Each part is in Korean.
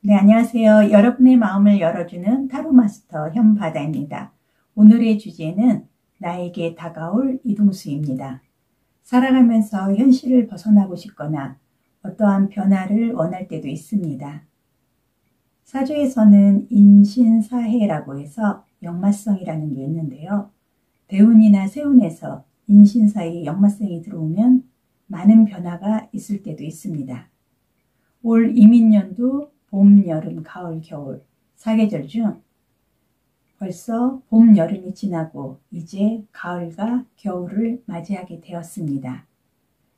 네, 안녕하세요. 여러분의 마음을 열어주는 타로 마스터 현바다입니다. 오늘의 주제는 나에게 다가올 이동수입니다. 살아가면서 현실을 벗어나고 싶거나 어떠한 변화를 원할 때도 있습니다. 사주에서는 인신사해라고 해서 역마성이라는 게 있는데요. 대운이나 세운에서 인신사에 역마성이 들어오면 많은 변화가 있을 때도 있습니다. 올 이민년도 봄, 여름, 가을, 겨울 4계절 중 벌써 봄, 여름이 지나고 이제 가을과 겨울을 맞이하게 되었습니다.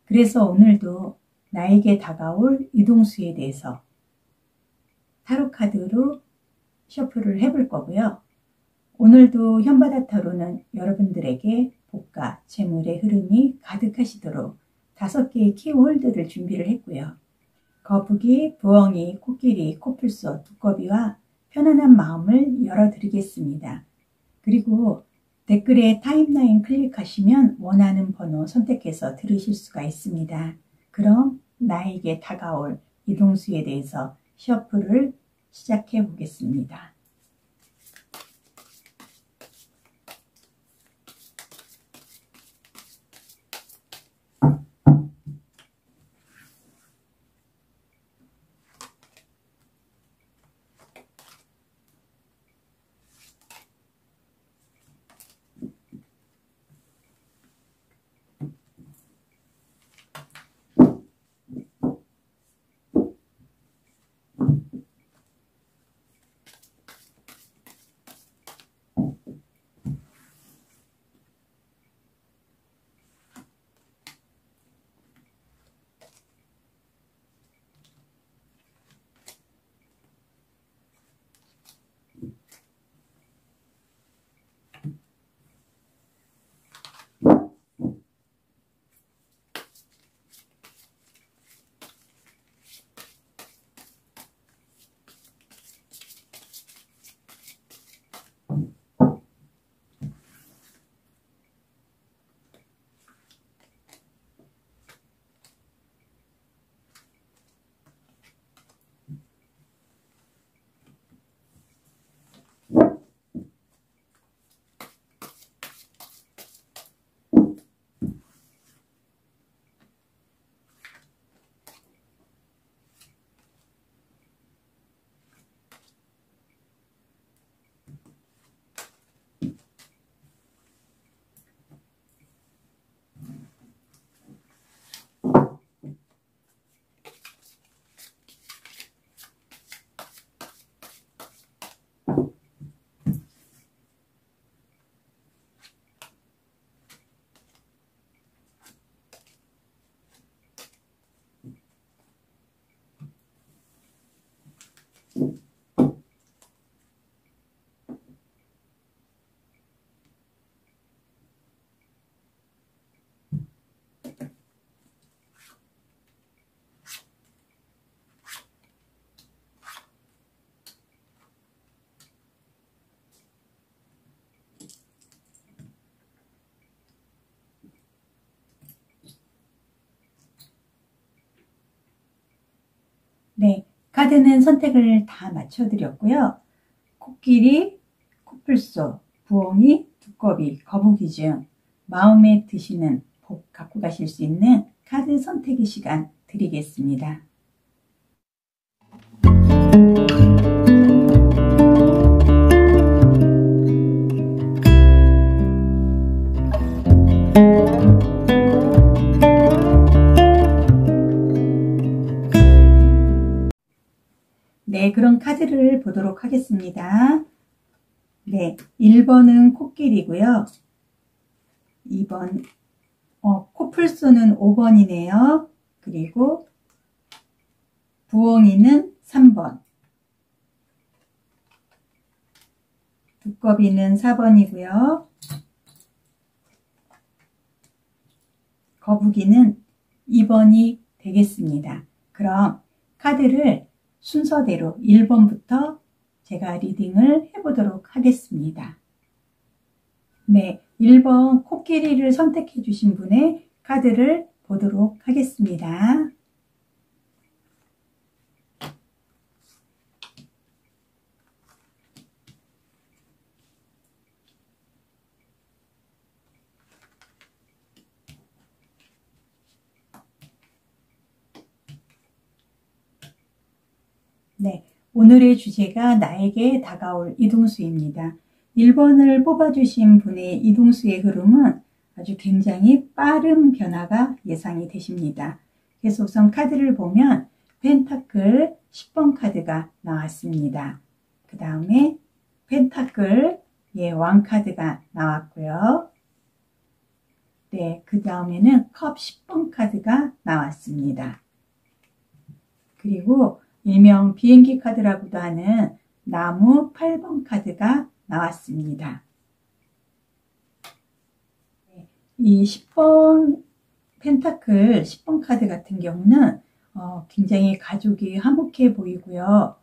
그래서 오늘도 나에게 다가올 이동수에 대해서 타로 카드로 셔플을 해볼 거고요. 오늘도 현바다 타로는 여러분들에게 복과 재물의 흐름이 가득하시도록 5개의 키홀드를 준비를 했고요. 거북이, 부엉이, 코끼리, 코뿔소, 두꺼비와 편안한 마음을 열어드리겠습니다. 그리고 댓글에 타임라인 클릭하시면 원하는 번호 선택해서 들으실 수가 있습니다. 그럼 나에게 다가올 이동수에 대해서 셔플을 시작해 보겠습니다. 네, 카드는 선택을 다 맞춰드렸고요. 코끼리, 코뿔소, 부엉이, 두꺼비, 거북이 중 마음에 드시는 복 갖고 가실 수 있는 카드 선택의 시간 드리겠습니다. 네, 그럼 카드를 보도록 하겠습니다. 네, 1번은 코끼리고요. 2번, 코뿔소는 5번이네요. 그리고 부엉이는 3번. 두꺼비는 4번이고요. 거북이는 2번이 되겠습니다. 그럼 카드를 순서대로 1번부터 제가 리딩을 해보도록 하겠습니다. 네, 1번 코끼리를 선택해 주신 분의 카드를 보도록 하겠습니다. 네, 오늘의 주제가 나에게 다가올 이동수입니다. 1번을 뽑아주신 분의 이동수의 흐름은 아주 굉장히 빠른 변화가 예상이 되십니다. 그래서 우선 카드를 보면 펜타클 10번 카드가 나왔습니다. 그 다음에 펜타클 왕 카드가 나왔고요. 네, 그 다음에는 컵 10번 카드가 나왔습니다. 그리고 일명 비행기 카드라고도 하는 나무 8번 카드가 나왔습니다. 이 10번 펜타클 10번 카드 같은 경우는 굉장히 가족이 화목해 보이고요.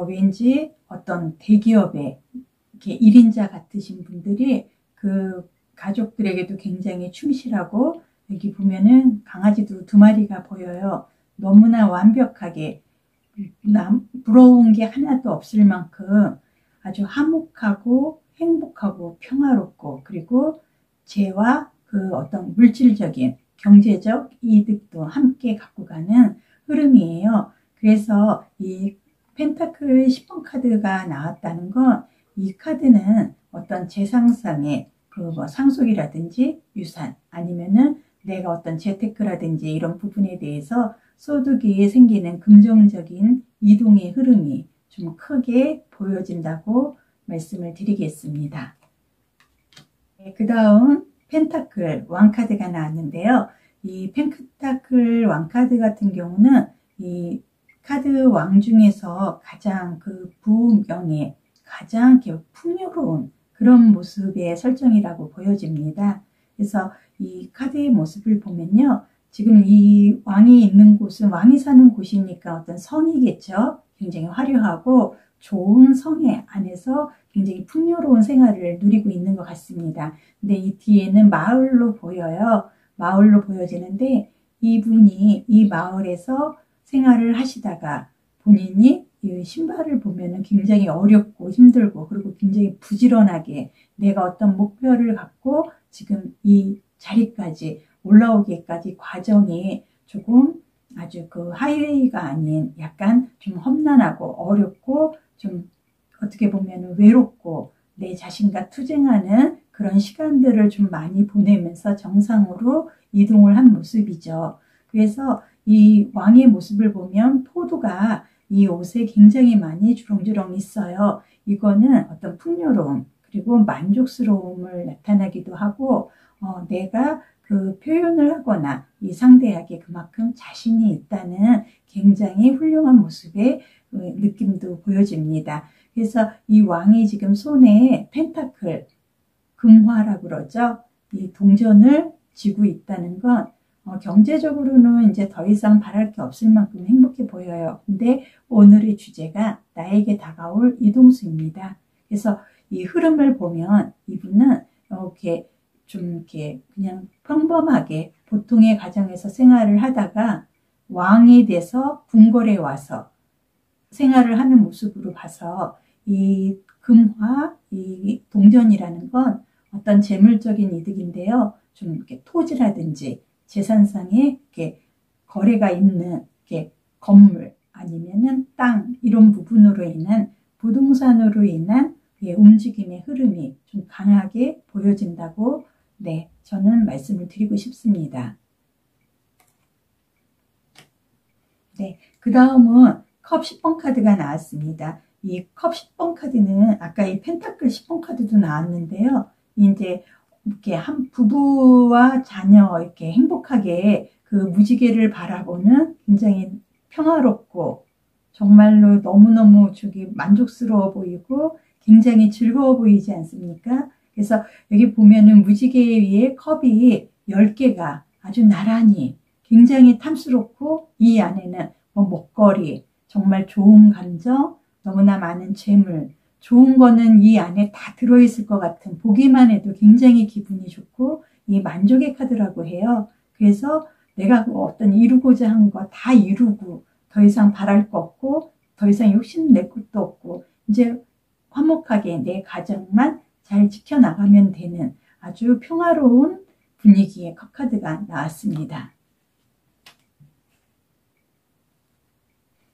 왠지 어떤 대기업의 이렇게 1인자 같으신 분들이 그 가족들에게도 굉장히 충실하고, 여기 보면은 강아지도 2마리가 보여요. 너무나 완벽하게 부러운 게 하나도 없을 만큼 아주 화목하고 행복하고 평화롭고, 그리고 재와 그 어떤 물질적인 경제적 이득도 함께 갖고 가는 흐름이에요. 그래서 이 펜타클 10번 카드가 나왔다는 건, 이 카드는 어떤 재상상의 그 뭐 상속이라든지 유산, 아니면은 내가 어떤 재테크라든지 이런 부분에 대해서 소득이 생기는 금전적인 이동의 흐름이 좀 크게 보여진다고 말씀을 드리겠습니다. 네, 그 다음 펜타클 왕카드가 나왔는데요. 이 펜타클 왕카드 같은 경우는 이 카드 왕 중에서 가장 그 부명의 가장 풍요로운 그런 모습의 설정이라고 보여집니다. 그래서 이 카드의 모습을 보면요. 지금 이 왕이 있는 곳은, 왕이 사는 곳이니까 어떤 성이겠죠. 굉장히 화려하고 좋은 성에 안에서 굉장히 풍요로운 생활을 누리고 있는 것 같습니다. 근데 이 뒤에는 마을로 보여요. 마을로 보여지는데, 이분이 이 마을에서 생활을 하시다가 본인이 이 신발을 보면은 굉장히 어렵고 힘들고, 그리고 굉장히 부지런하게 내가 어떤 목표를 갖고 지금 이 자리까지 올라오기까지 과정이 조금 아주 그 하이웨이가 아닌 약간 좀 험난하고 어렵고, 좀 어떻게 보면 외롭고 내 자신과 투쟁하는 그런 시간들을 좀 많이 보내면서 정상으로 이동을 한 모습이죠. 그래서 이 왕의 모습을 보면 포도가 이 옷에 굉장히 많이 주렁주렁 있어요. 이거는 어떤 풍요로움 그리고 만족스러움을 나타나기도 하고, 내가 그 표현을 하거나 이 상대에게 그만큼 자신이 있다는 굉장히 훌륭한 모습의 느낌도 보여집니다. 그래서 이 왕이 지금 손에 펜타클, 금화라고 그러죠. 이 동전을 쥐고 있다는 건 경제적으로는 이제 더 이상 바랄 게 없을 만큼 행복해 보여요. 근데 오늘의 주제가 나에게 다가올 이동수입니다. 그래서 이 흐름을 보면 이분은 이렇게 좀 이렇게 그냥 평범하게 보통의 가정에서 생활을 하다가 왕이 돼서 궁궐에 와서 생활을 하는 모습으로 봐서, 이 금화, 이 동전이라는 건 어떤 재물적인 이득인데요. 좀 이렇게 토지라든지 재산상의 이렇게 거래가 있는 이렇게 건물 아니면은 땅, 이런 부분으로 인한 부동산으로 인한 움직임의 흐름이 좀 강하게 보여진다고 저는 말씀을 드리고 싶습니다. 네, 그 다음은 컵 10번 카드가 나왔습니다. 이 컵 10번 카드는 아까 이 펜타클 10번 카드도 나왔는데요. 이제 이렇게 한 부부와 자녀 이렇게 행복하게 그 무지개를 바라보는 굉장히 평화롭고 정말로 너무너무 만족스러워 보이고 굉장히 즐거워 보이지 않습니까? 그래서 여기 보면은 무지개 위에 컵이 10개가 아주 나란히 굉장히 탐스럽고, 이 안에는 먹거리, 정말 좋은 감정, 너무나 많은 재물, 좋은 거는 이 안에 다 들어있을 것 같은, 보기만 해도 굉장히 기분이 좋고, 이 만족의 카드라고 해요. 그래서 내가 어떤 이루고자 한 거 다 이루고 더 이상 바랄 거 없고 더 이상 욕심낼 것도 없고, 이제 화목하게 내 가정만 잘 지켜나가면 되는 아주 평화로운 분위기의 컵카드가 나왔습니다.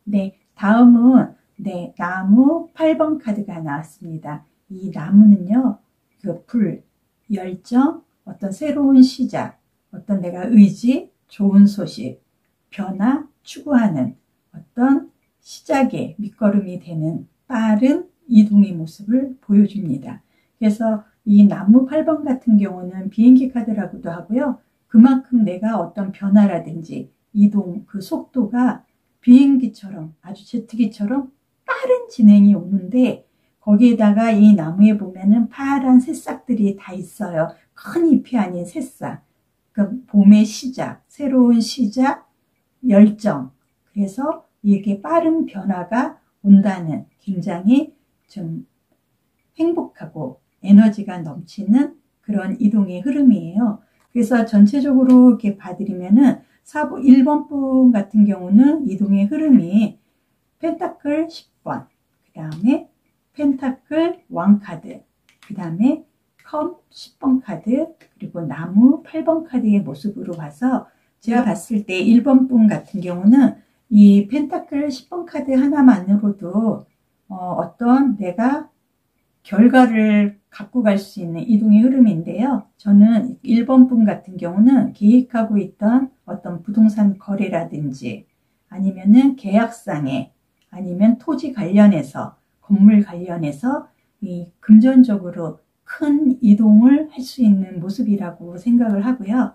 네, 다음은 네, 나무 8번 카드가 나왔습니다. 이 나무는요, 그 불, 열정, 어떤 새로운 시작, 어떤 내가 의지, 좋은 소식, 변화, 추구하는 어떤 시작의 밑거름이 되는 빠른 이동의 모습을 보여줍니다. 그래서 이 나무 8번 같은 경우는 비행기 카드라고도 하고요. 그만큼 내가 어떤 변화라든지 이동 그 속도가 비행기처럼 아주 제트기처럼 빠른 진행이 오는데 거기에다가 이 나무에 보면은 파란 새싹들이 다 있어요. 큰 잎이 아닌 새싹. 그러니까 봄의 시작, 새로운 시작, 열정. 그래서 이렇게 빠른 변화가 온다는 굉장히 좀 행복하고 에너지가 넘치는 그런 이동의 흐름이에요. 그래서 전체적으로 이렇게 봐드리면은 1번 분 같은 경우는 이동의 흐름이 펜타클 10번, 그 다음에 펜타클 왕카드, 그 다음에 컵 10번 카드, 그리고 나무 8번 카드의 모습으로 봐서 제가 봤을 때 1번 분 같은 경우는 이 펜타클 10번 카드 하나만으로도 어떤 내가 결과를 갖고 갈 수 있는 이동의 흐름인데요. 저는 1번 분 같은 경우는 계획하고 있던 어떤 부동산 거래라든지 아니면은 계약상에 아니면 토지 관련해서 건물 관련해서 이 금전적으로 큰 이동을 할 수 있는 모습이라고 생각을 하고요.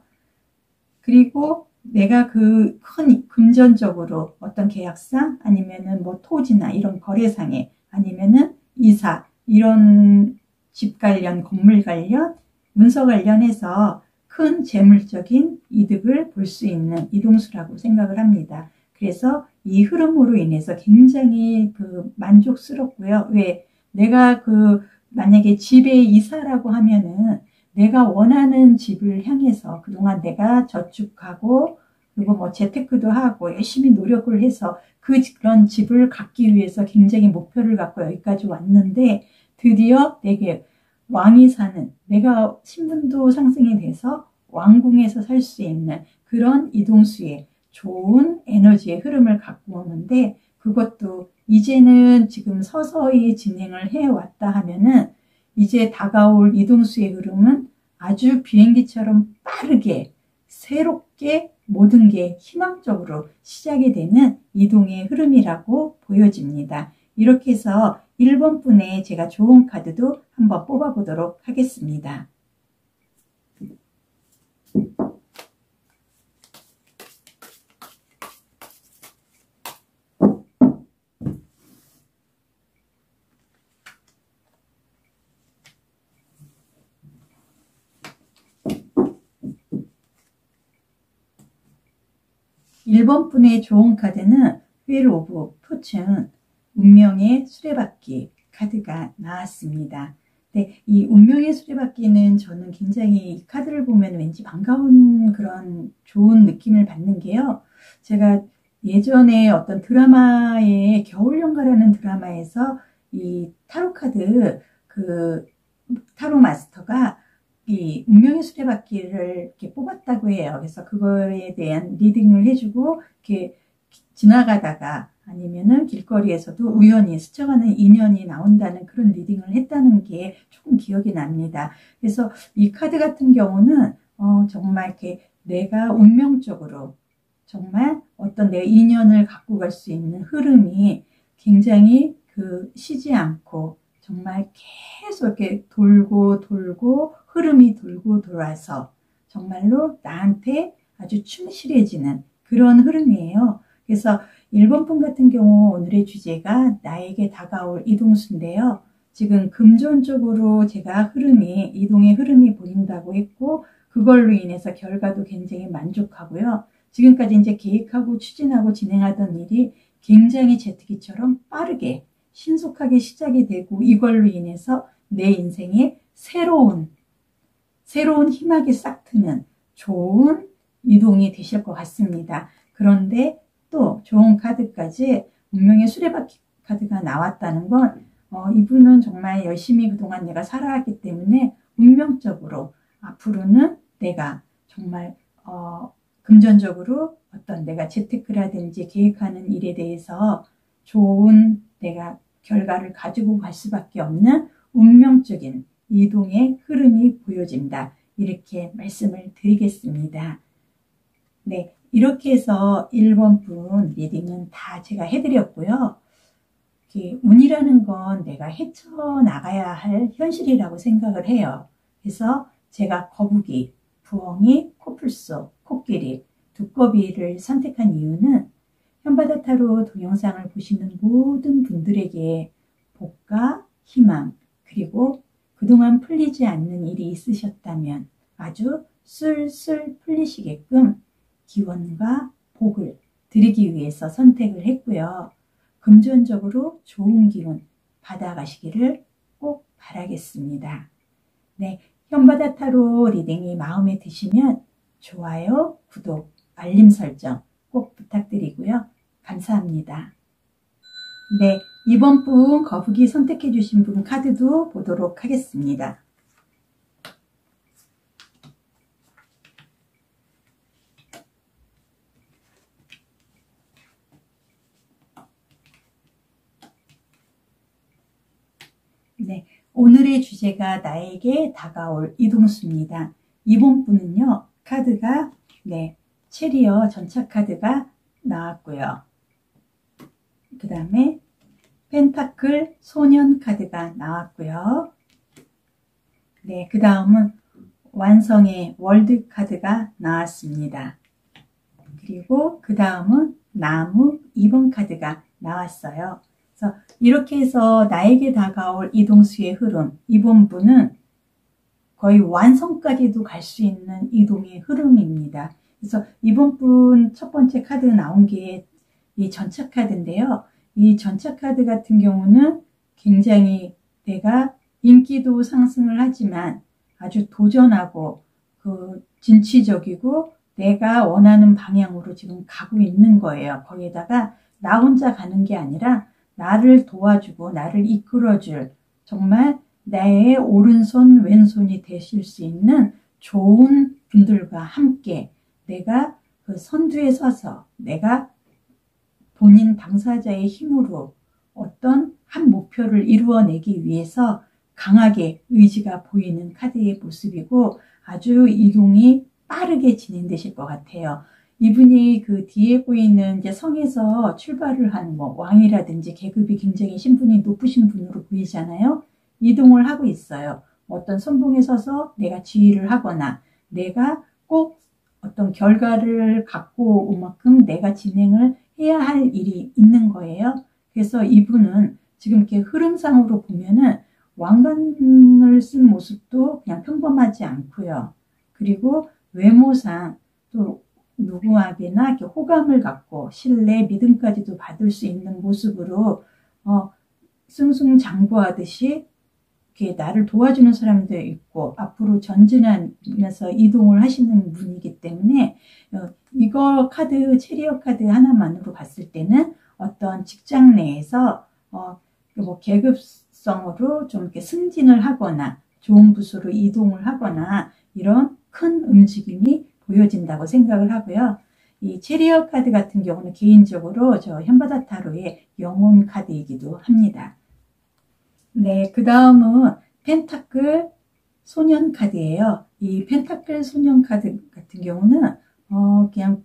그리고 내가 그 큰 금전적으로 어떤 계약상 아니면은 뭐 토지나 이런 거래상에 아니면은 이사 이런 집 관련 건물 관련 문서 관련해서 큰 재물적인 이득을 볼 수 있는 이동수라고 생각을 합니다. 그래서 이 흐름으로 인해서 굉장히 만족스럽고요. 왜 내가 만약에 집에 이사라고 하면은 내가 원하는 집을 향해서 그동안 내가 저축하고 그리고 뭐 재테크도 하고 열심히 노력을 해서 그런 집을 갖기 위해서 굉장히 목표를 갖고 여기까지 왔는데 드디어 내게 왕이 사는 내가 신분도 상승이 돼서 왕궁에서 살 수 있는 그런 이동수의 좋은 에너지의 흐름을 갖고 오는데 그것도 이제는 지금 서서히 진행을 해왔다 하면은 이제 다가올 이동수의 흐름은 아주 비행기처럼 빠르게 새롭게 모든 게 희망적으로 시작이 되는 이동의 흐름이라고 보여집니다. 이렇게 해서 1번 분의 제가 좋은 카드도 한번 뽑아보도록 하겠습니다. 1번 분의 좋은 카드는 휠 오브 포춘, 운명의 수레바퀴 카드가 나왔습니다. 네, 이 운명의 수레바퀴는 저는 굉장히 이 카드를 보면 왠지 반가운 그런 좋은 느낌을 받는 게요. 제가 예전에 어떤 드라마에 겨울연가라는 드라마에서 이 타로 카드 타로 마스터가 이 운명의 수레바퀴를 이렇게 뽑았다고 해요. 그래서 그거에 대한 리딩을 해주고 이렇게 지나가다가 아니면은 길거리에서도 우연히 스쳐가는 인연이 나온다는 그런 리딩을 했다는 게 조금 기억이 납니다. 그래서 이 카드 같은 경우는 정말 이렇게 내가 운명적으로 정말 어떤 내 인연을 갖고 갈 수 있는 흐름이 굉장히 쉬지 않고 정말 계속 이렇게 돌고 돌고 흐름이 돌고 돌아서 정말로 나한테 아주 충실해지는 그런 흐름이에요. 그래서 1번 분 같은 경우 오늘의 주제가 나에게 다가올 이동수인데요. 지금 금전적으로 제가 이동의 흐름이 보인다고 했고 그걸로 인해서 결과도 굉장히 만족하고요. 지금까지 이제 계획하고 추진하고 진행하던 일이 굉장히 제트기처럼 빠르게 신속하게 시작이 되고 이걸로 인해서 내 인생에 새로운 희망이 싹 트는 좋은 이동이 되실 것 같습니다. 그런데 또 좋은 카드까지 운명의 수레바퀴 카드가 나왔다는 건 이분은 정말 열심히 그동안 내가 살아왔기 때문에 운명적으로 앞으로는 내가 정말 금전적으로 어떤 내가 재테크라든지 계획하는 일에 대해서 좋은 내가 결과를 가지고 갈 수밖에 없는 운명적인 이동의 흐름이 보여진다. 이렇게 말씀을 드리겠습니다. 네, 이렇게 해서 1번 분 리딩은 다 제가 해드렸고요. 운이라는 건 내가 헤쳐나가야 할 현실이라고 생각을 해요. 그래서 제가 거북이, 부엉이, 코뿔소, 코끼리, 두꺼비를 선택한 이유는 현바다 타로 동영상을 보시는 모든 분들에게 복과 희망, 그리고 그동안 풀리지 않는 일이 있으셨다면 아주 술술 풀리시게끔 기원과 복을 드리기 위해서 선택을 했고요. 금전적으로 좋은 기운 받아가시기를 꼭 바라겠습니다. 네, 현바다 타로 리딩이 마음에 드시면 좋아요, 구독, 알림 설정 꼭 부탁드리고요. 감사합니다. 네, 이번 분 거북이 선택해 주신 분 카드도 보도록 하겠습니다. 네, 오늘의 주제가 나에게 다가올 이동수입니다. 이번 분은요, 카드가 체리어 전차 카드가 나왔고요. 그 다음에 펜타클 소년 카드가 나왔고요. 네, 그 다음은 완성의 월드 카드가 나왔습니다. 그리고 그 다음은 나무 2번 카드가 나왔어요. 그래서 이렇게 해서 나에게 다가올 이동수의 흐름, 이번 분은 거의 완성까지도 갈 수 있는 이동의 흐름입니다. 그래서 이번 분 첫 번째 카드 나온 게 이 전차 카드인데요. 이 전차 카드 같은 경우는 굉장히 내가 인기도 상승을 하지만 아주 도전하고 진취적이고 내가 원하는 방향으로 지금 가고 있는 거예요. 거기에다가 나 혼자 가는 게 아니라 나를 도와주고 나를 이끌어줄 정말 나의 오른손 왼손이 되실 수 있는 좋은 분들과 함께 내가 그 선두에 서서 내가 본인 당사자의 힘으로 어떤 한 목표를 이루어내기 위해서 강하게 의지가 보이는 카드의 모습이고 아주 이동이 빠르게 진행되실 것 같아요. 이분이 그 뒤에 보이는 이제 성에서 출발을 한 왕이라든지 계급이 굉장히 신분이 높으신 분으로 보이잖아요. 이동을 하고 있어요. 어떤 선봉에 서서 내가 지휘를 하거나 내가 꼭 어떤 결과를 갖고 온 만큼 내가 진행을 해야 할 일이 있는 거예요. 그래서 이분은 지금 이렇게 흐름상으로 보면은 왕관을 쓴 모습도 그냥 평범하지 않고요. 그리고 외모상 또 누구에게나 이렇게 호감을 갖고 신뢰, 믿음까지도 받을 수 있는 모습으로 승승장구하듯이 이렇게 나를 도와주는 사람도 있고 앞으로 전진하면서 이동을 하시는 분이기 때문에 이거 카드, 체리어 카드 하나만으로 봤을 때는 어떤 직장 내에서 계급성으로 좀 이렇게 승진을 하거나 좋은 부서로 이동을 하거나 이런 큰 움직임이 보여진다고 생각을 하고요. 이 체리어 카드 같은 경우는 개인적으로 저 현바다 타로의 영혼 카드이기도 합니다. 네, 그 다음은 펜타클 소년 카드예요. 이 펜타클 소년 카드 같은 경우는 그냥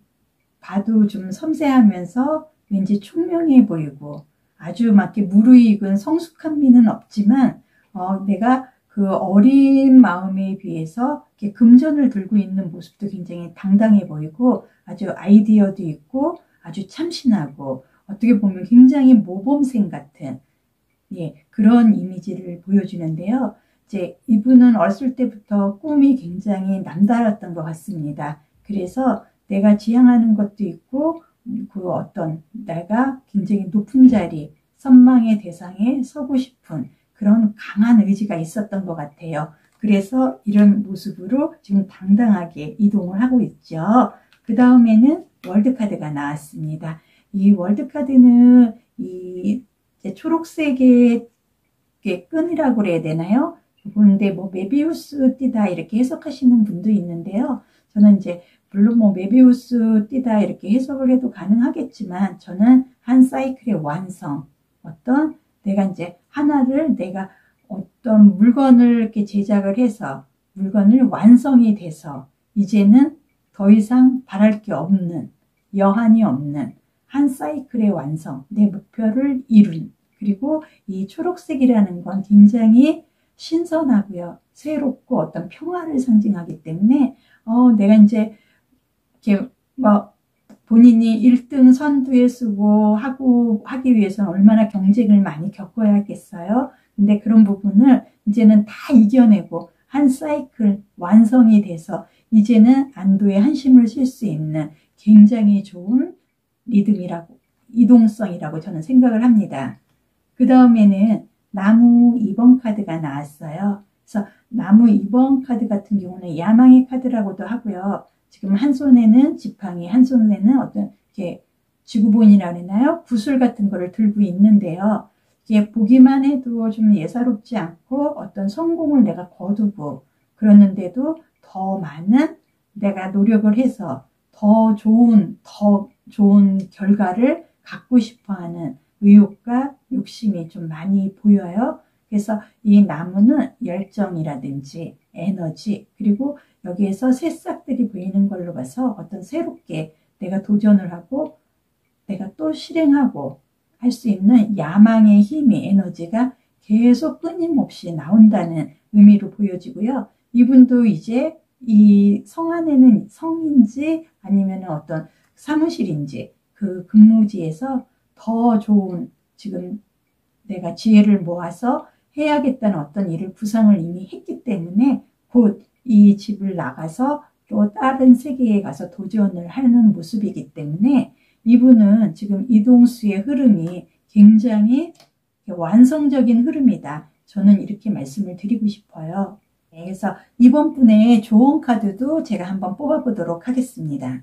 봐도 좀 섬세하면서 왠지 총명해 보이고 아주 막 이렇게 무르익은 성숙한 미는 없지만 내가 그 어린 마음에 비해서 이렇게 금전을 들고 있는 모습도 굉장히 당당해 보이고 아주 아이디어도 있고 아주 참신하고 어떻게 보면 굉장히 모범생 같은 그런 이미지를 보여주는데요. 이제 이분은 어렸을 때부터 꿈이 굉장히 남달랐던 것 같습니다. 그래서 내가 지향하는 것도 있고 그 어떤 내가 굉장히 높은 자리, 선망의 대상에 서고 싶은 그런 강한 의지가 있었던 것 같아요. 그래서 이런 모습으로 지금 당당하게 이동을 하고 있죠. 그 다음에는 월드카드가 나왔습니다. 이 월드카드는 이 초록색의 끈이라고 그래야 되나요? 그런데 메비우스 띠다 이렇게 해석하시는 분도 있는데요. 저는 이제 물론 메비우스 띠다 이렇게 해석을 해도 가능하겠지만 저는 한 사이클의 완성, 어떤 내가 이제 하나를 내가 어떤 물건을 이렇게 제작을 해서 물건을 완성이 돼서 이제는 더 이상 바랄 게 없는, 여한이 없는 한 사이클의 완성, 내 목표를 이룬, 그리고 이 초록색이라는 건 굉장히 신선하고요. 새롭고 어떤 평화를 상징하기 때문에 내가 이제 이렇게 뭐 본인이 1등 선두에 서고 하기 위해서는 얼마나 경쟁을 많이 겪어야겠어요. 근데 그런 부분을 이제는 다 이겨내고 한 사이클 완성이 돼서 이제는 안도의 한심을 쉴 수 있는 굉장히 좋은 리듬이라고, 이동성이라고 저는 생각을 합니다. 그 다음에는 나무 2번 카드가 나왔어요. 그래서 나무 2번 카드 같은 경우는 야망의 카드라고도 하고요. 지금 한 손에는 지팡이, 한 손에는 어떤 이렇게 지구본이라고 하나요? 구슬 같은 거를 들고 있는데요. 이게 보기만 해도 좀 예사롭지 않고 어떤 성공을 내가 거두고 그러는데도 더 많은 내가 노력을 해서 더 좋은 결과를 갖고 싶어 하는 의욕과 욕심이 좀 많이 보여요. 그래서 이 나무는 열정이라든지 에너지, 그리고 여기에서 새싹들이 보이는 걸로 봐서 어떤 새롭게 내가 도전을 하고 내가 또 실행하고 할 수 있는 야망의 힘이, 에너지가 계속 끊임없이 나온다는 의미로 보여지고요. 이분도 이제 이 성 안에는 성인지 아니면 어떤 사무실인지 그 근무지에서 더 좋은, 지금 내가 지혜를 모아서 해야겠다는 어떤 일을 구상을 이미 했기 때문에 곧 이 집을 나가서 또 다른 세계에 가서 도전을 하는 모습이기 때문에 이분은 지금 이동수의 흐름이 굉장히 완성적인 흐름이다. 저는 이렇게 말씀을 드리고 싶어요. 그래서 이번 분의 조언 카드도 제가 한번 뽑아보도록 하겠습니다.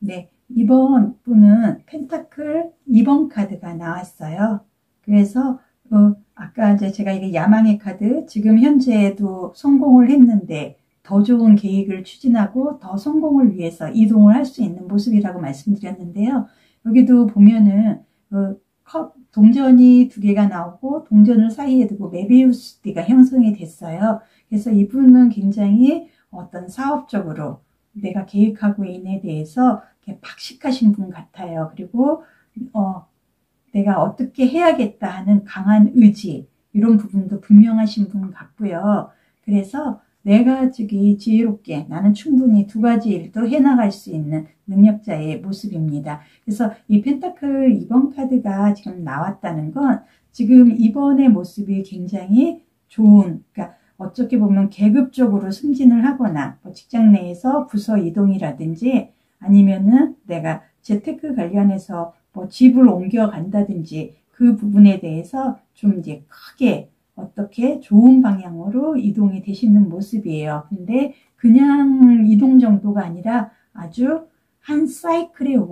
네, 이번 분은 펜타클 2번 카드가 나왔어요. 그래서 아까 이제 제가 이게 야망의 카드, 지금 현재도 성공을 했는데 더 좋은 계획을 추진하고 더 성공을 위해서 이동을 할 수 있는 모습이라고 말씀드렸는데요. 여기도 보면은 동전이 2개가 나오고 동전을 사이에 두고 메비우스 띠가 형성이 됐어요. 그래서 이분은 굉장히 어떤 사업적으로 내가 계획하고 있는 데 대해서 박식하신 분 같아요. 그리고 내가 어떻게 해야겠다 하는 강한 의지, 이런 부분도 분명하신 분 같고요. 그래서 내가 지혜롭게 나는 충분히 2가지 일도 해나갈 수 있는 능력자의 모습입니다. 그래서 이 펜타클 2번 카드가 지금 나왔다는 건 지금 이번의 모습이 굉장히 좋은, 그러니까 어떻게 보면 계급적으로 승진을 하거나 뭐 직장 내에서 부서 이동이라든지 아니면은 내가 재테크 관련해서 뭐 집을 옮겨 간다든지 그 부분에 대해서 좀 이제 크게 어떻게 좋은 방향으로 이동이 되시는 모습이에요. 근데 그냥 이동 정도가 아니라 아주 한 사이클의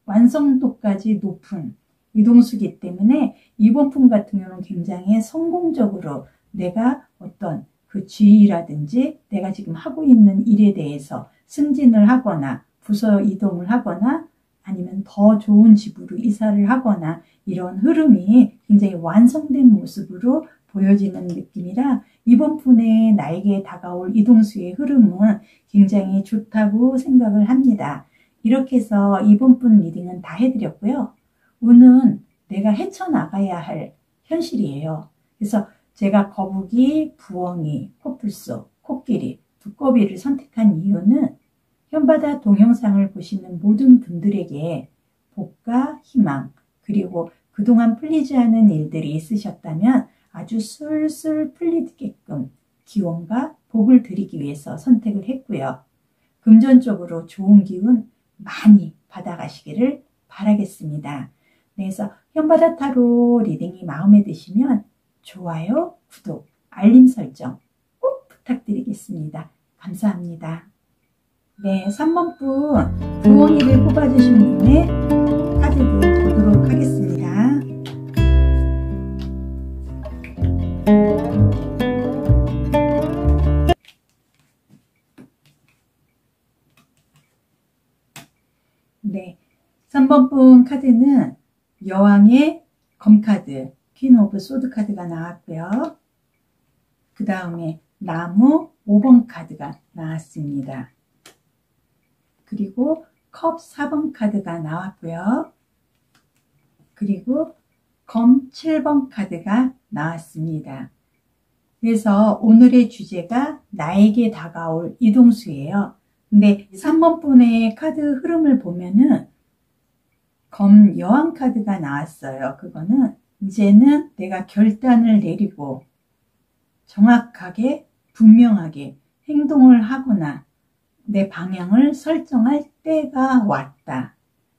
완성도까지 높은 이동수기 때문에 이번 분 같은 경우는 굉장히 성공적으로 내가 어떤 그 지위라든지 내가 지금 하고 있는 일에 대해서 승진을 하거나 부서 이동을 하거나 아니면 더 좋은 집으로 이사를 하거나 이런 흐름이 굉장히 완성된 모습으로 보여지는 느낌이라 이번 분의 나에게 다가올 이동수의 흐름은 굉장히 좋다고 생각을 합니다. 이렇게 해서 이번 분 리딩은 다 해드렸고요. 운은 내가 헤쳐나가야 할 현실이에요. 그래서 제가 거북이, 부엉이, 코뿔소, 코끼리, 두꺼비를 선택한 이유는 현바다 동영상을 보시는 모든 분들에게 복과 희망, 그리고 그동안 풀리지 않은 일들이 있으셨다면 아주 술술 풀리게끔 기원과 복을 드리기 위해서 선택을 했고요. 금전적으로 좋은 기운 많이 받아가시기를 바라겠습니다. 그래서 현바다 타로 리딩이 마음에 드시면 좋아요, 구독 알림 설정 꼭 부탁드리겠습니다. 감사합니다. 네, 3번 분 부엉이를 뽑아주신 분의 카드도 보도록 하겠습니다. 네, 3번 분 카드는 여왕의 검카드, 퀸 오브 소드 카드가 나왔고요. 그 다음에 나무 5번 카드가 나왔습니다. 그리고 컵 4번 카드가 나왔고요. 그리고 검 7번 카드가 나왔습니다. 그래서 오늘의 주제가 나에게 다가올 이동수예요. 근데 3번 분의 카드 흐름을 보면은 검 여왕 카드가 나왔어요. 그거는 이제는 내가 결단을 내리고 정확하게 분명하게 행동을 하거나 내 방향을 설정할 때가 왔다.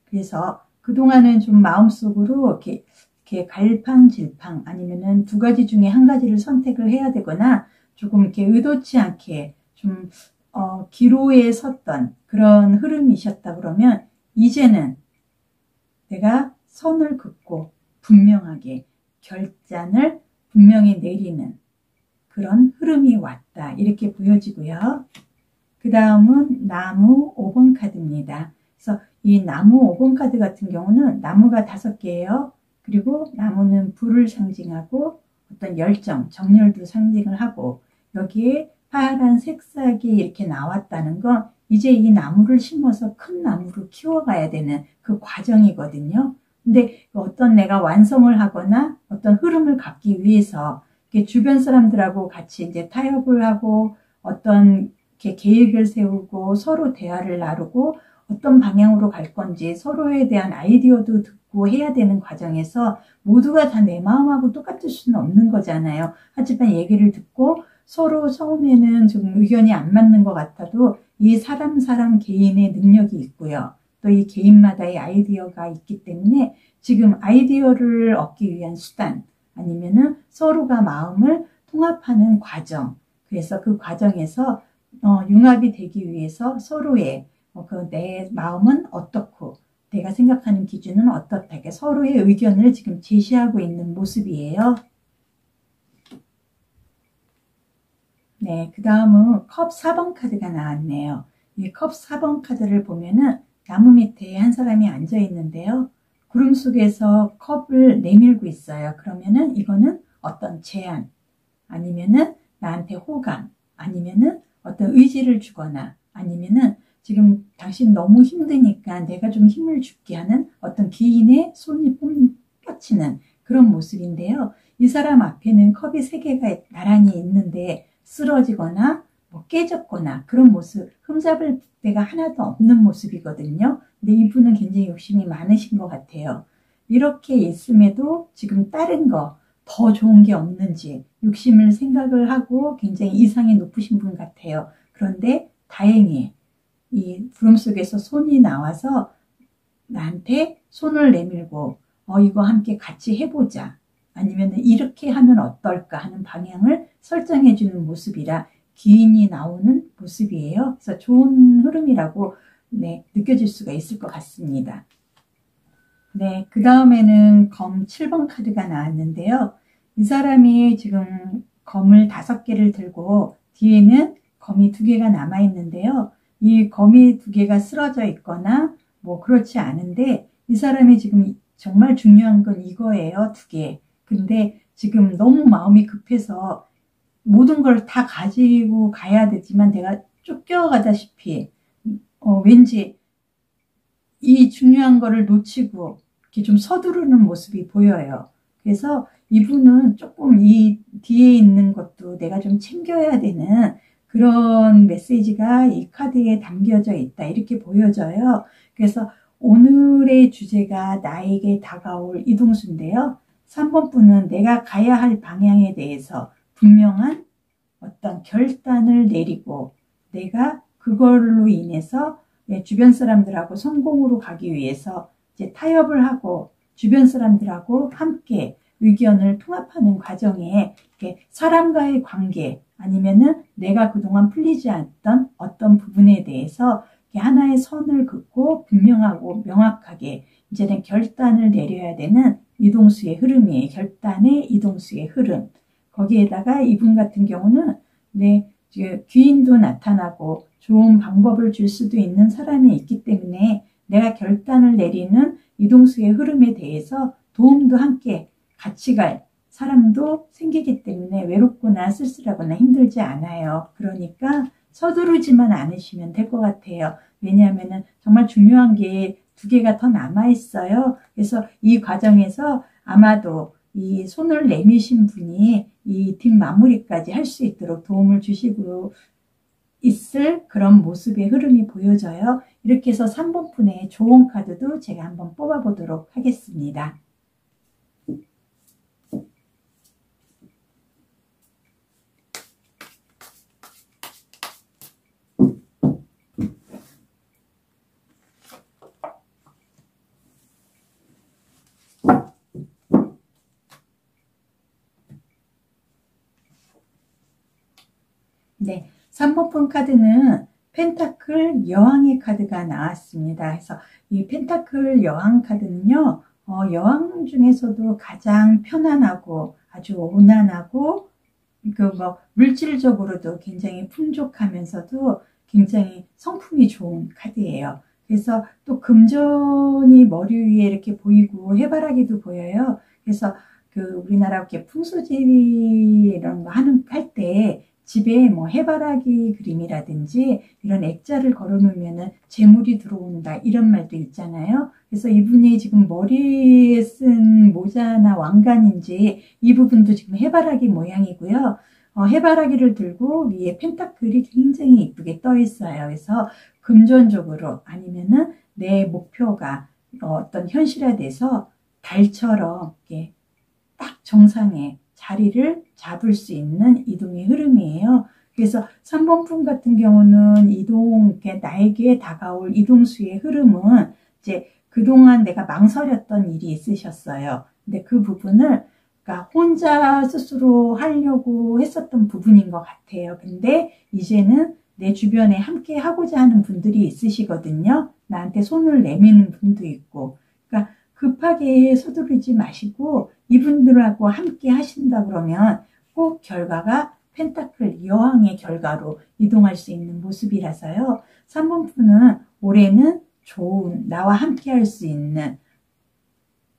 그래서 그동안은 좀 마음속으로 이렇게 갈팡질팡 아니면은 두 가지 중에 한 가지를 선택을 해야 되거나 조금 이렇게 의도치 않게 좀 기로에 섰던 그런 흐름이셨다 그러면 이제는 내가 선을 긋고 분명하게 결단을 분명히 내리는 그런 흐름이 왔다. 이렇게 보여지고요. 그 다음은 나무 5번 카드입니다. 그래서 이 나무 5번 카드 같은 경우는 나무가 5개예요. 그리고 나무는 불을 상징하고 어떤 열정, 정열도 상징을 하고 여기에 파란 색상이 이렇게 나왔다는 건 이제 이 나무를 심어서 큰 나무로 키워가야 되는 그 과정이거든요. 근데 어떤 내가 완성을 하거나 어떤 흐름을 갖기 위해서 주변 사람들하고 같이 이제 타협을 하고 어떤 이렇게 계획을 세우고 서로 대화를 나누고 어떤 방향으로 갈 건지 서로에 대한 아이디어도 듣고 해야 되는 과정에서 모두가 다 내 마음하고 똑같을 수는 없는 거잖아요. 하지만 얘기를 듣고 서로 처음에는 좀 의견이 안 맞는 것 같아도 이 사람 개인의 능력이 있고요. 또 이 개인마다의 아이디어가 있기 때문에 지금 아이디어를 얻기 위한 수단 아니면은 서로가 마음을 통합하는 과정. 그래서 그 과정에서 융합이 되기 위해서 서로의 내 마음은 어떻고 내가 생각하는 기준은 어떻다. 이렇게 서로의 의견을 지금 제시하고 있는 모습이에요. 네, 그 다음은 컵 4번 카드가 나왔네요. 이 컵 4번 카드를 보면은 나무 밑에 한 사람이 앉아 있는데요. 구름 속에서 컵을 내밀고 있어요. 그러면은 이거는 어떤 제안, 아니면은 나한테 호감, 아니면은 어떤 의지를 주거나, 아니면은 지금 당신 너무 힘드니까 내가 좀 힘을 줄게 하는 어떤 기인의 손이 뻗치는 그런 모습인데요. 이 사람 앞에는 컵이 3개가 나란히 있는데 쓰러지거나 뭐 깨졌거나 그런 모습, 흠잡을 데가 하나도 없는 모습이거든요. 근데 이분은 굉장히 욕심이 많으신 것 같아요. 이렇게 있음에도 지금 다른 거 더 좋은 게 없는지 욕심을 생각을 하고 굉장히 이상이 높으신 분 같아요. 그런데 다행히 이 구름 속에서 손이 나와서 나한테 손을 내밀고 이거 함께 같이 해보자. 아니면 이렇게 하면 어떨까 하는 방향을 설정해 주는 모습이라 기인이 나오는 모습이에요. 그래서 좋은 흐름이라고 느껴질 수가 있을 것 같습니다. 네, 그 다음에는 검 7번 카드가 나왔는데요. 이 사람이 지금 검을 5개를 들고 뒤에는 검이 2개가 남아 있는데요. 이 검이 2개가 쓰러져 있거나 뭐 그렇지 않은데 이 사람이 지금 정말 중요한 건 이거예요. 2개. 근데 지금 너무 마음이 급해서 모든 걸 다 가지고 가야 되지만 내가 쫓겨가다시피 왠지 이 중요한 거를 놓치고 이렇게 좀 서두르는 모습이 보여요. 그래서 이분은 조금 이 뒤에 있는 것도 내가 좀 챙겨야 되는 그런 메시지가 이 카드에 담겨져 있다. 이렇게 보여져요. 그래서 오늘의 주제가 나에게 다가올 이동수인데요. 3번 분은 내가 가야 할 방향에 대해서 분명한 어떤 결단을 내리고 내가 그걸로 인해서 내 주변 사람들하고 성공으로 가기 위해서 이제 타협을 하고 주변 사람들하고 함께 의견을 통합하는 과정에 이렇게 사람과의 관계 아니면은 내가 그동안 풀리지 않았던 어떤 부분에 대해서 하나의 선을 긋고 분명하고 명확하게 이제는 결단을 내려야 되는 이동수의 흐름이에요. 결단의 이동수의 흐름. 거기에다가 이분 같은 경우는 귀인도 나타나고 좋은 방법을 줄 수도 있는 사람이 있기 때문에 내가 결단을 내리는 이동수의 흐름에 대해서 도움도 함께 같이 갈 사람도 생기기 때문에 외롭거나 쓸쓸하거나 힘들지 않아요. 그러니까 서두르지만 않으시면 될 것 같아요. 왜냐하면 정말 중요한 게 2개가 더 남아 있어요. 그래서 이 과정에서 아마도 이 손을 내미신 분이 이 뒷마무리까지 할 수 있도록 도움을 주시고 있을 그런 모습의 흐름이 보여져요. 이렇게 해서 3번 분의 조언 카드도 제가 한번 뽑아 보도록 하겠습니다. 네, 3번 분 카드는 펜타클 여왕의 카드가 나왔습니다. 그래서 이 펜타클 여왕 카드는요, 여왕 중에서도 가장 편안하고 아주 온난하고 물질적으로도 굉장히 풍족하면서도 굉장히 성품이 좋은 카드예요. 그래서 또 금전이 머리 위에 이렇게 보이고 해바라기도 보여요. 그래서 우리나라 이렇게 풍수지리 이런 거 할 때 집에 뭐 해바라기 그림이라든지 이런 액자를 걸어 놓으면은 재물이 들어온다 이런 말도 있잖아요. 그래서 이분이 지금 머리에 쓴 모자나 왕관인지 이 부분도 지금 해바라기 모양이고요. 해바라기를 들고 위에 펜타클이 굉장히 이쁘게 떠 있어요. 그래서 금전적으로 아니면은 내 목표가 어떤 현실화돼서 달처럼 이렇게 딱 정상에 자리를 잡을 수 있는 이동의 흐름이에요. 그래서 3번 분 같은 경우는 나에게 다가올 이동수의 흐름은 이제 그동안 내가 망설였던 일이 있으셨어요. 근데 그 부분을 그러니까 혼자 스스로 하려고 했었던 부분인 것 같아요. 근데 이제는 내 주변에 함께 하고자 하는 분들이 있으시거든요. 나한테 손을 내미는 분도 있고. 그러니까 급하게 서두르지 마시고 이분들하고 함께 하신다 그러면 꼭 결과가 펜타클 여왕의 결과로 이동할 수 있는 모습이라서요. 3번 분은 올해는 좋은 나와 함께 할 수 있는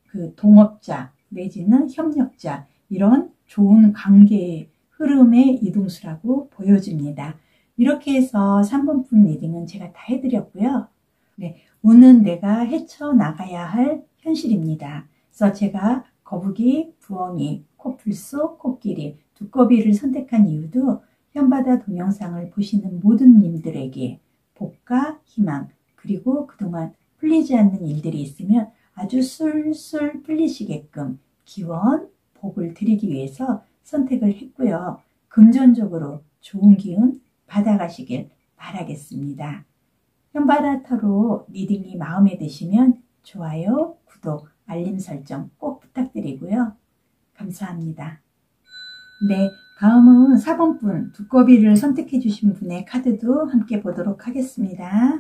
그 동업자 내지는 협력자 이런 좋은 관계의 흐름의 이동수라고 보여집니다. 이렇게 해서 3번 분 리딩은 제가 다 해드렸고요. 네, 운은 내가 헤쳐나가야 할 현실입니다. 그래서 제가 거북이, 부엉이, 코뿔소, 코끼리, 두꺼비를 선택한 이유도 현바다 동영상을 보시는 모든 님들에게 복과 희망 그리고 그동안 풀리지 않는 일들이 있으면 아주 술술 풀리시게끔 기원, 복을 드리기 위해서 선택을 했고요. 금전적으로 좋은 기운 받아가시길 바라겠습니다. 현바다 타로 리딩이 마음에 드시면 좋아요, 구독, 알림 설정 꼭 부탁드리고요. 감사합니다. 네, 다음은 4번 분 두꺼비를 선택해 주신 분의 카드도 함께 보도록 하겠습니다.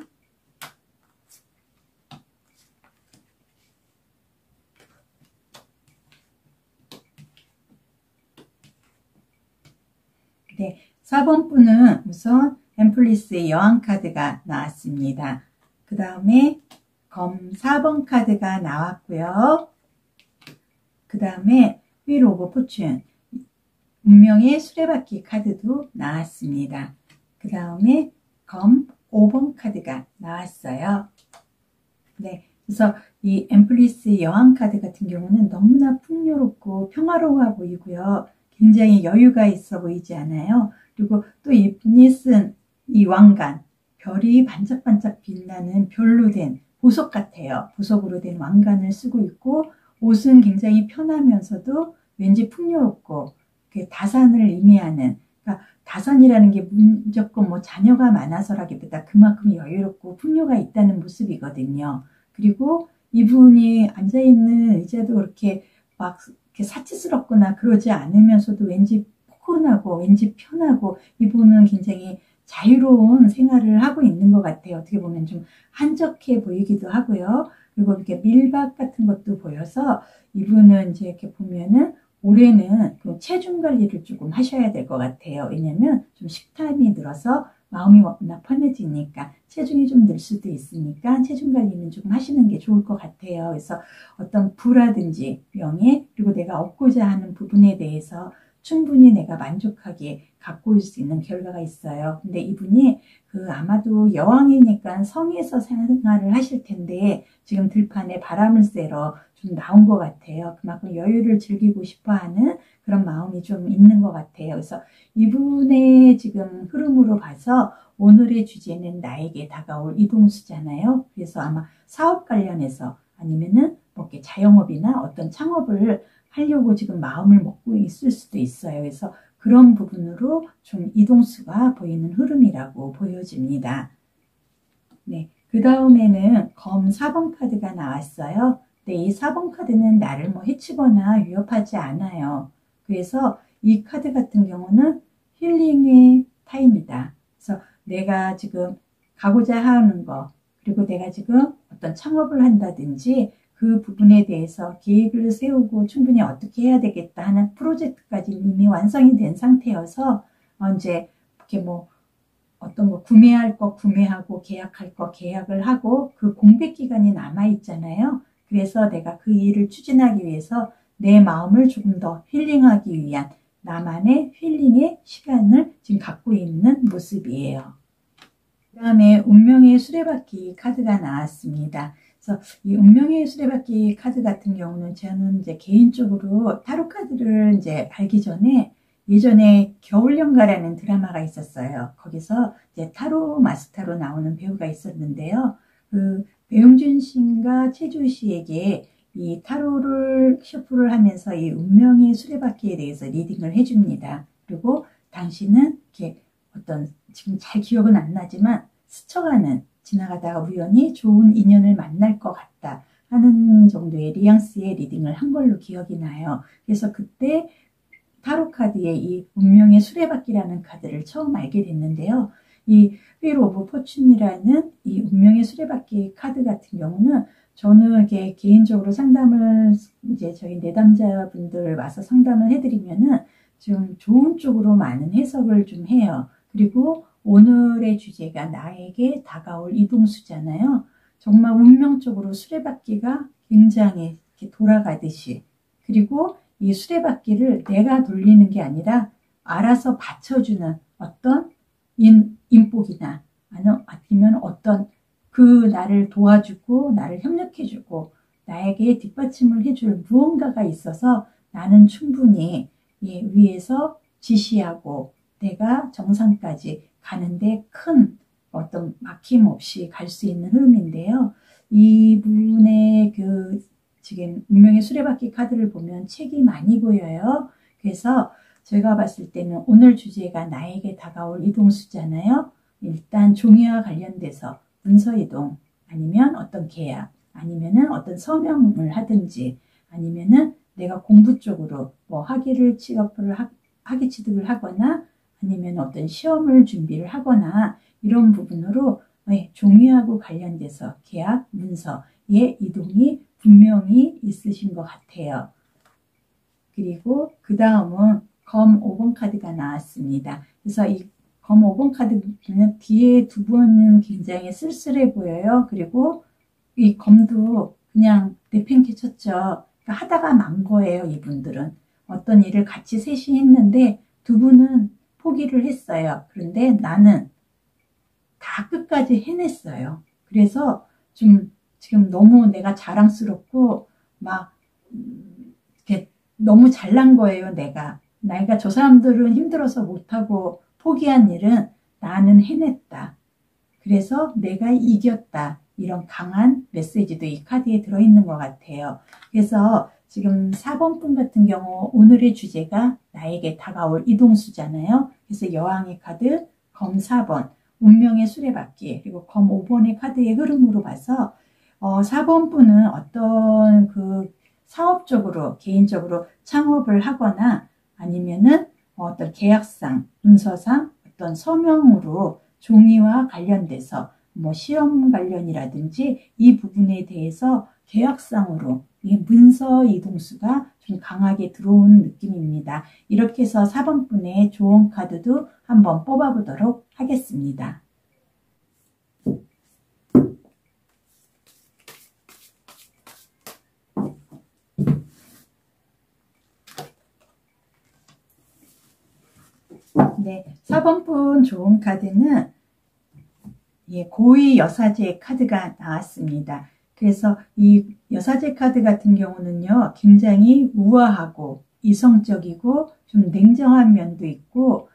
네, 4번 분은 우선 앰플리스의 여왕 카드가 나왔습니다. 그 다음에 검 4번 카드가 나왔고요. 그 다음에 휠 오브 포춘 운명의 수레바퀴 카드도 나왔습니다. 그 다음에 검 5번 카드가 나왔어요. 네, 그래서 이 앰플리스 여왕 카드 같은 경우는 너무나 풍요롭고 평화로워 보이고요. 굉장히 여유가 있어 보이지 않아요? 그리고 또 이분이 쓴 이 왕관, 별이 반짝반짝 빛나는 별로 된 보석 같아요. 보석으로 된 왕관을 쓰고 있고 옷은 굉장히 편하면서도 왠지 풍요롭고 다산을 의미하는 그러니까 다산이라는 게 무조건 뭐 자녀가 많아서라기보다 그만큼 여유롭고 풍요가 있다는 모습이거든요. 그리고 이분이 앉아있는 의자도 그렇게 막 이렇게 이렇게 사치스럽거나 그러지 않으면서도 왠지 포근하고 왠지 편하고 이분은 굉장히 자유로운 생활을 하고 있는 것 같아요. 어떻게 보면 좀 한적해 보이기도 하고요. 그리고 이렇게 밀박 같은 것도 보여서 이분은 이제 이렇게 보면은 올해는 그 체중 관리를 조금 하셔야 될 것 같아요. 왜냐면 좀 식탐이 늘어서 마음이 워낙 편해지니까 체중이 좀 늘 수도 있으니까 체중 관리는 조금 하시는 게 좋을 것 같아요. 그래서 어떤 부라든지 명예 그리고 내가 얻고자 하는 부분에 대해서 충분히 내가 만족하게 갖고 올 수 있는 결과가 있어요. 근데 이분이 아마도 여왕이니까 성에서 생활을 하실 텐데 지금 들판에 바람을 쐬러 좀 나온 것 같아요. 그만큼 여유를 즐기고 싶어 하는 그런 마음이 좀 있는 것 같아요. 그래서 이분의 지금 흐름으로 봐서 오늘의 주제는 나에게 다가올 이동수잖아요. 그래서 아마 사업 관련해서 아니면은 뭐 이렇게 자영업이나 어떤 창업을 하려고 지금 마음을 먹고 있을 수도 있어요. 그래서 그런 부분으로 좀 이동수가 보이는 흐름이라고 보여집니다. 네, 그 다음에는 검 4번 카드가 나왔어요. 근데 이 4번 카드는 나를 뭐 해치거나 위협하지 않아요. 그래서 이 카드 같은 경우는 힐링의 타임이다. 그래서 내가 지금 가고자 하는 거, 그리고 내가 지금 어떤 창업을 한다든지 그 부분에 대해서 계획을 세우고 충분히 어떻게 해야 되겠다 하는 프로젝트까지 이미 완성이 된 상태여서 이제 이렇게 뭐 어떤 거 구매할 거 구매하고 계약할 거 계약을 하고 그 공백 기간이 남아 있잖아요. 그래서 내가 그 일을 추진하기 위해서 내 마음을 조금 더 힐링하기 위한 나만의 힐링의 시간을 지금 갖고 있는 모습이에요. 그 다음에 운명의 수레바퀴 카드가 나왔습니다. 그래서 이 운명의 수레바퀴 카드 같은 경우는 저는 이제 개인적으로 타로 카드를 이제 알기 전에 예전에 겨울연가라는 드라마가 있었어요. 거기서 이제 타로 마스터로 나오는 배우가 있었는데요. 그 배용준 씨인가 최주 씨에게 이 타로를 셔플을 하면서 이 운명의 수레바퀴에 대해서 리딩을 해줍니다. 그리고 당신은 이렇게 어떤 지금 잘 기억은 안 나지만 스쳐가는 지나가다가 우연히 좋은 인연을 만날 것 같다 하는 정도의 뉘앙스의 리딩을 한 걸로 기억이 나요. 그래서 그때 타로 카드의 이 운명의 수레바퀴라는 카드를 처음 알게 됐는데요. 이 휠 오브 포춘이라는 이 운명의 수레바퀴 카드 같은 경우는 저는 이게 개인적으로 상담을 이제 저희 내담자분들 와서 상담을 해드리면은 좀 좋은 쪽으로 많은 해석을 좀 해요. 그리고 오늘의 주제가 나에게 다가올 이동수잖아요. 정말 운명적으로 수레바퀴가 굉장히 이렇게 돌아가듯이 그리고 이 수레바퀴를 내가 돌리는 게 아니라 알아서 받쳐주는 어떤 인복이나 아니면 어떤 그 나를 도와주고 나를 협력해주고 나에게 뒷받침을 해줄 무언가가 있어서 나는 충분히 위에서 지시하고 내가 정상까지 가는데 큰 어떤 막힘 없이 갈 수 있는 흐름인데요. 이분의 지금 운명의 수레바퀴 카드를 보면 책이 많이 보여요. 그래서 제가 봤을 때는 오늘 주제가 나에게 다가올 이동수잖아요. 일단 종이와 관련돼서 문서이동 아니면 어떤 계약 아니면은 어떤 서명을 하든지 아니면은 내가 공부 쪽으로 뭐 학위를 학위 취득을 하거나 아니면 어떤 시험을 준비를 하거나 이런 부분으로 종이하고 관련돼서 계약, 문서의 이동이 분명히 있으신 것 같아요. 그리고 그 다음은 검 5번 카드가 나왔습니다. 그래서 이 검 5번 카드는 뒤에 두 분은 굉장히 쓸쓸해 보여요. 그리고 이 검도 그냥 내팽개 쳤죠. 그러니까 하다가 만 거예요. 이분들은. 어떤 일을 같이 셋이 했는데 두 분은 포기를 했어요. 그런데 나는 다 끝까지 해냈어요. 그래서 좀 지금 너무 내가 자랑스럽고 막 이렇게 너무 잘난 거예요. 내가 저 사람들은 힘들어서 못하고 포기한 일은 나는 해냈다. 그래서 내가 이겼다. 이런 강한 메시지도 이 카드에 들어있는 것 같아요. 그래서 지금 4번 분 같은 경우 오늘의 주제가 나에게 다가올 이동수잖아요. 그래서 여왕의 카드, 검 4번, 운명의 수레바퀴, 그리고 검 5번의 카드의 흐름으로 봐서 4번 분은 어떤 사업적으로 개인적으로 창업을 하거나 아니면은 어떤 계약상, 문서상 어떤 서명으로 종이와 관련돼서 뭐 시험 관련이라든지 이 부분에 대해서 계약상으로 이 문서 이동수가 좀 강하게 들어온 느낌입니다. 이렇게 해서 4번 분의 조언 카드도 한번 뽑아보도록 하겠습니다. 네, 4번 분 좋은 카드는 고위 여사제 카드가 나왔습니다. 그래서 이 여사제 카드 같은 경우는요, 굉장히 우아하고 이성적이고 좀 냉정한 면도 있고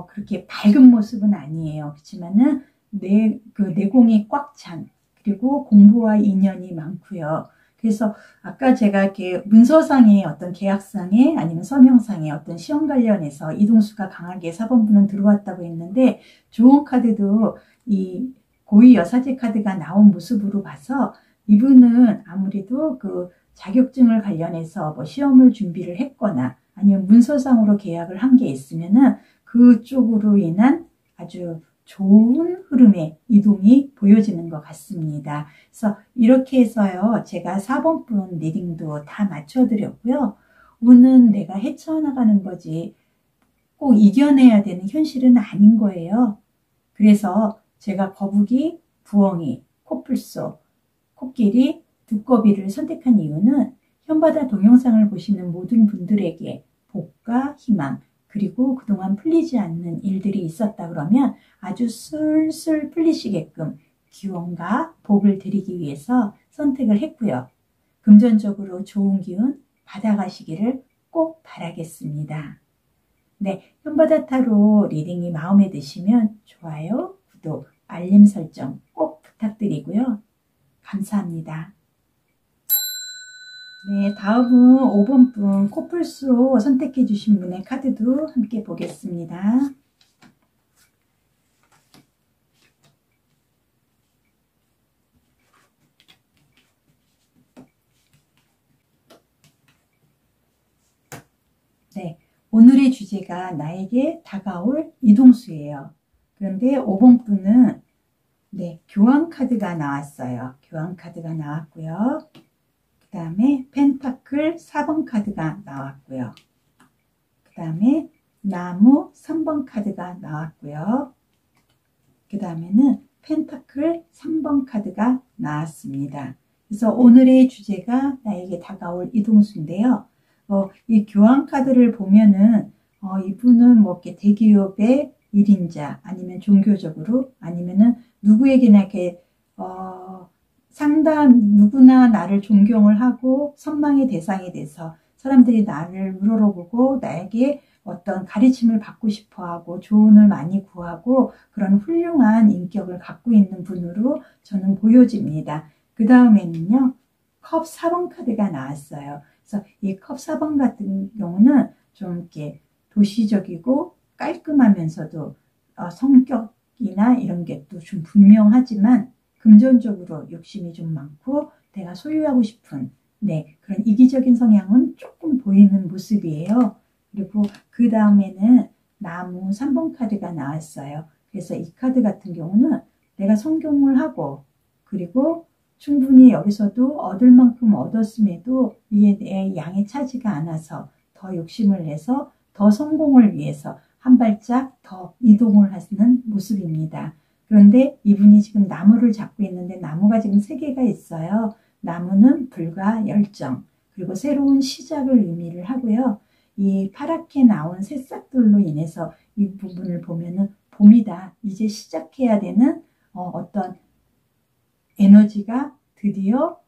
그렇게 밝은 모습은 아니에요. 그렇지만은 내공이 꽉 찬, 그리고 공부와 인연이 많고요. 그래서 아까 제가 이렇게 문서상의 어떤 계약상에 아니면 서명상의 어떤 시험 관련해서 이동수가 강하게 4번 분은 들어왔다고 했는데, 좋은 카드도 이 고위 여사제 카드가 나온 모습으로 봐서 이분은 아무래도 그 자격증을 관련해서 뭐 시험을 준비를 했거나 아니면 문서상으로 계약을 한 게 있으면은 그쪽으로 인한 아주 좋은 흐름의 이동이 보여지는 것 같습니다. 그래서 이렇게 해서요, 제가 4번 분 리딩도 다 맞춰드렸고요. 운은 내가 헤쳐나가는 거지 꼭 이겨내야 되는 현실은 아닌 거예요. 그래서 제가 거북이, 부엉이, 코뿔소, 코끼리, 두꺼비를 선택한 이유는 현바다 동영상을 보시는 모든 분들에게 복과 희망, 그리고 그동안 풀리지 않는 일들이 있었다 그러면 아주 술술 풀리시게끔 기원과 복을 드리기 위해서 선택을 했고요. 금전적으로 좋은 기운 받아가시기를 꼭 바라겠습니다. 네, 현바다 타로 리딩이 마음에 드시면 좋아요, 구독, 알림 설정 꼭 부탁드리고요. 감사합니다. 네, 다음은 5번 분 코뿔소 선택해 주신 분의 카드도 함께 보겠습니다. 네, 오늘의 주제가 나에게 다가올 이동수예요. 그런데 5번 분은 교환 카드가 나왔어요. 교환 카드가 나왔고요. 그 다음에 펜타클 4번 카드가 나왔고요. 그 다음에 나무 3번 카드가 나왔고요. 그 다음에는 펜타클 3번 카드가 나왔습니다. 그래서 오늘의 주제가 나에게 다가올 이동수인데요. 이 교환 카드를 보면은 이분은 뭐 이렇게 대기업의 1인자 아니면 종교적으로 아니면은 누구에게나 이렇게 누구나 나를 존경을 하고 선망의 대상이 돼서 사람들이 나를 우러러보고 나에게 어떤 가르침을 받고 싶어하고 조언을 많이 구하고 그런 훌륭한 인격을 갖고 있는 분으로 저는 보여집니다. 그 다음에는요, 컵 4번 카드가 나왔어요. 그래서 이 컵 4번 같은 경우는 좀 이렇게 도시적이고 깔끔하면서도 성격이나 이런 게 또 좀 분명하지만 금전적으로 욕심이 좀 많고 내가 소유하고 싶은 그런 이기적인 성향은 조금 보이는 모습이에요. 그리고 그 다음에는 나무 3번 카드가 나왔어요. 그래서 이 카드 같은 경우는 내가 성공을 하고 그리고 충분히 여기서도 얻을 만큼 얻었음에도 이게 내 양에 차지가 않아서 더 욕심을 내서 더 성공을 위해서 한 발짝 더 이동을 하는 모습입니다. 그런데 이분이 지금 나무를 잡고 있는데 나무가 지금 3개가 있어요. 나무는 불과 열정, 그리고 새로운 시작을 의미를 하고요. 이 파랗게 나온 새싹들로 인해서 이 부분을 보면은 봄이다. 이제 시작해야 되는 어떤 에너지가 드디어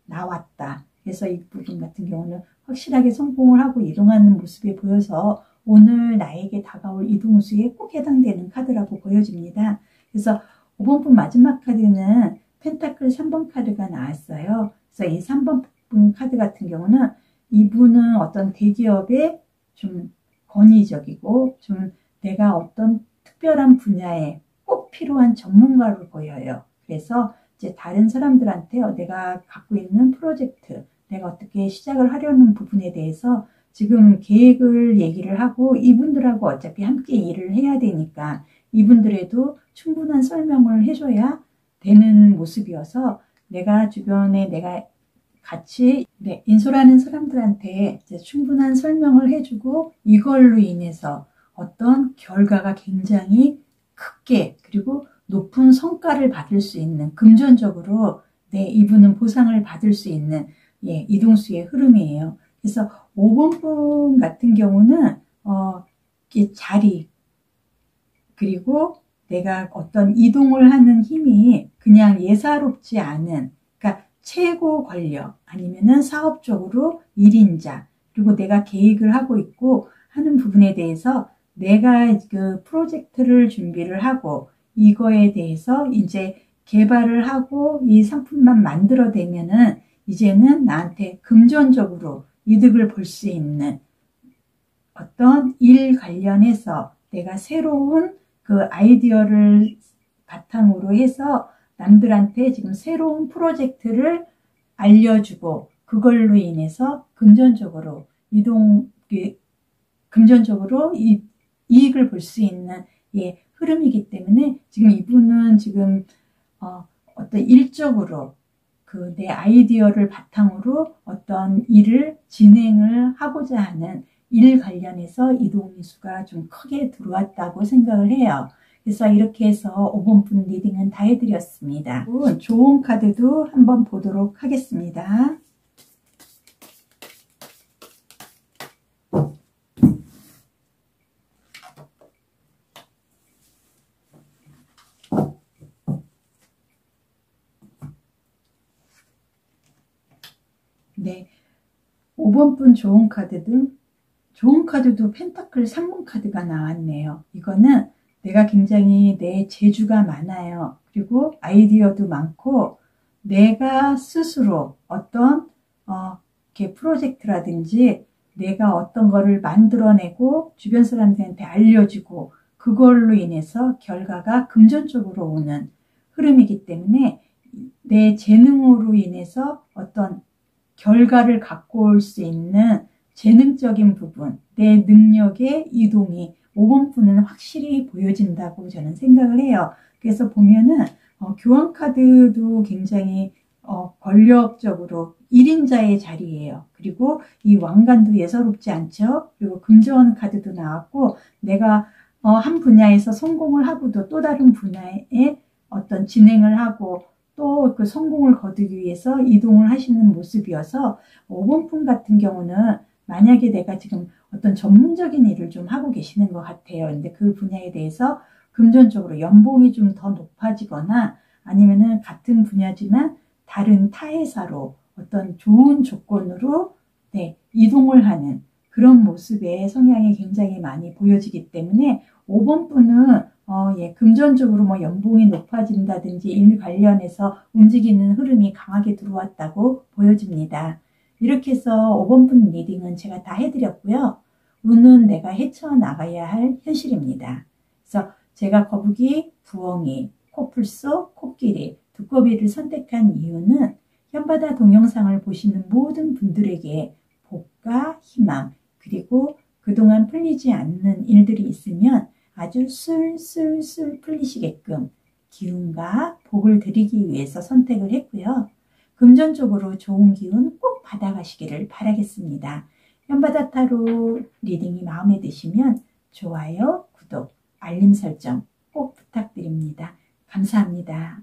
나왔다. 그래서 이 부분 같은 경우는 확실하게 성공을 하고 이동하는 모습이 보여서 오늘 나에게 다가올 이동수에 꼭 해당되는 카드라고 보여집니다. 그래서 5번 분 마지막 카드는 펜타클 3번 카드가 나왔어요. 그래서 이 3번 분 카드 같은 경우는 이분은 어떤 대기업에 좀 권위적이고 좀 내가 어떤 특별한 분야에 꼭 필요한 전문가로 보여요. 그래서 이제 다른 사람들한테 내가 갖고 있는 프로젝트, 내가 어떻게 시작을 하려는 부분에 대해서 지금 계획을 얘기를 하고 이분들하고 어차피 함께 일을 해야 되니까 이분들에도 충분한 설명을 해줘야 되는 모습이어서 내가 주변에 내가 같이 인솔하는 사람들한테 이제 충분한 설명을 해주고 이걸로 인해서 어떤 결과가 굉장히 크게 그리고 높은 성과를 받을 수 있는 금전적으로 이분은 보상을 받을 수 있는 이동수의 흐름이에요. 그래서 5번 분 같은 경우는 자리 그리고 내가 어떤 이동을 하는 힘이 그냥 예사롭지 않은 그러니까 최고 권력 아니면은 사업적으로 1인자 그리고 내가 계획을 하고 있고 하는 부분에 대해서 내가 그 프로젝트를 준비를 하고 이거에 대해서 이제 개발을 하고 이 상품만 만들어내면은 이제는 나한테 금전적으로 이득을 볼 수 있는 어떤 일 관련해서 내가 새로운 그 아이디어를 바탕으로 해서 남들한테 지금 새로운 프로젝트를 알려주고 그걸로 인해서 금전적으로 금전적으로 이익을 볼 수 있는 흐름이기 때문에 지금 이분은 지금 어떤 일적으로 그 내 아이디어를 바탕으로 어떤 일을 진행을 하고자 하는 일 관련해서 이동수가 좀 크게 들어왔다고 생각을 해요. 그래서 이렇게 해서 5번 분 리딩은 다 해드렸습니다. 좋은 카드도 한번 보도록 하겠습니다. 네, 5번 분 좋은 카드도 펜타클 3번 카드가 나왔네요. 이거는 내가 굉장히 내 재주가 많아요. 그리고 아이디어도 많고 내가 스스로 어떤 이렇게 프로젝트라든지 내가 어떤 거를 만들어내고 주변 사람들한테 알려주고 그걸로 인해서 결과가 금전적으로 오는 흐름이기 때문에 내 재능으로 인해서 어떤 결과를 갖고 올 수 있는 재능적인 부분, 내 능력의 이동이 5번 분은 확실히 보여진다고 저는 생각을 해요. 그래서 보면은 교환카드도 굉장히 권력적으로 1인자의 자리예요. 그리고 이 왕관도 예사롭지 않죠. 그리고 금전 카드도 나왔고 내가 한 분야에서 성공을 하고도 또 다른 분야에 어떤 진행을 하고 또 그 성공을 거두기 위해서 이동을 하시는 모습이어서 5번 분 같은 경우는 만약에 내가 지금 어떤 전문적인 일을 좀 하고 계시는 것 같아요. 근데 그 분야에 대해서 금전적으로 연봉이 좀 더 높아지거나 아니면은 같은 분야지만 다른 타회사로 어떤 좋은 조건으로 이동을 하는 그런 모습의 성향이 굉장히 많이 보여지기 때문에 5번 분은 금전적으로 뭐 연봉이 높아진다든지 일 관련해서 움직이는 흐름이 강하게 들어왔다고 보여집니다. 이렇게 해서 5번 분 리딩은 제가 다 해드렸고요. 운은 내가 헤쳐나가야 할 현실입니다. 그래서 제가 거북이, 부엉이, 코뿔소, 코끼리, 두꺼비를 선택한 이유는 현바다 동영상을 보시는 모든 분들에게 복과 희망 그리고 그동안 풀리지 않는 일들이 있으면 아주 술술술 풀리시게끔 기운과 복을 드리기 위해서 선택을 했고요. 금전적으로 좋은 기운 꼭 받아가시기를 바라겠습니다. 현바다 타로 리딩이 마음에 드시면 좋아요, 구독, 알림 설정 꼭 부탁드립니다. 감사합니다.